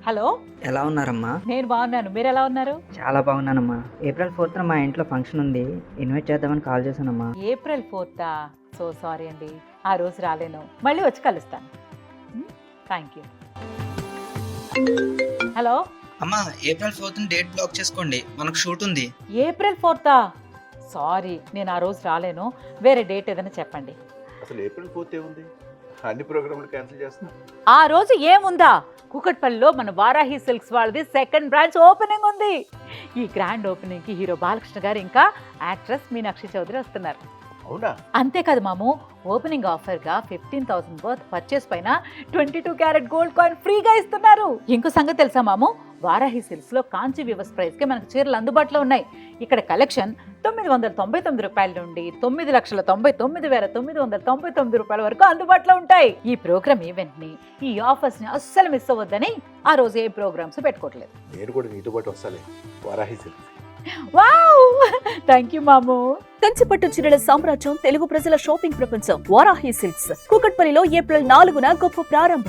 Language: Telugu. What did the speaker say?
హలో, ఎలా ఉన్నారమ్మా? నేను బాగున్నాను. మీరు ఎలా ఉన్నారు? చాలా బాగున్నానమ్మా. ఏప్రిల్ 4న మా ఇంట్లో ఫంక్షన్ ఉంది, ఇన్వైట్ చేద్దామని కాల్ చేశానమ్మా. ఏప్రిల్ 4th సో సారీ అండి, ఆ రోజు రాలేను. మళ్ళీ వచ్చి కలుస్తాను. Thank you. హలో, అమ్మా, ఏప్రిల్ 4న డేట్ బ్లాక్ చేసుకోండి, మనకు షూట్ ఉంది. ఏప్రిల్ 4th సారీ, నేను ఆ రోజు రాలేను. వేరే డేట్ ఏదైనా చెప్పండి. అసలు ఏప్రిల్ 4th ఏముంది? అన్ని ప్రోగ్రాంలు క్యాన్సిల్ చేస్తున్నా. ఆ రోజు ఏముందా? కూకట్పల్లిలో మన వారాహి సిల్క్స్ వాళ్ళది సెకండ్ బ్రాంచ్ ఓపెనింగ్ ఉంది. ఈ గ్రాండ్ ఓపెనింగ్ కి హీరో బాలకృష్ణ గారు ఇంకా యాక్ట్రెస్ మీనాక్షి చౌదరి వస్తున్నారు. అవునా? అంతేకాదు మాము, ఓపెనింగ్ ఆఫర్గా 15,000 వర్త్ పర్చేస్ పైన 22 క్యారెట్ గోల్డ్ కాయిన్ ఫ్రీగా ఇస్తున్నారు. ఇంకో సంగతి తెలుసా మాము, వారాహి సిల్క్స్ లో కాంచి వివస్ ప్రైస్ కి మనకు చీరలు అందుబాటులో ఉన్నాయి. ఇక్కడ కలెక్షన్ 999 రూపాయల నుండి 9,99,999 రూపాయల వరకు అందుబాటులో ఉంటాయి. ఈ ప్రోగ్రామ్ ఈవెంట్ ని, ఈ ఆఫర్స్ ని అస్సలు మిస్ అవ్వద్దని ఆ రోజు ఏ ప్రోగ్రామ్స్ పెట్టుకోవట్లేదు. నేను కూడా నీతో పాటు వస్తాలే, Varahi silks. Wow, thank you మాము. కంచిపట్టు చీరల సామ్రాజ్యం, తెలుగు ప్రజల షాపింగ్ ప్రపంచం వారాహి సిల్క్స్. కూకట్పల్లిలో ఏప్రిల్ 4న గొప్ప ప్రారంభం.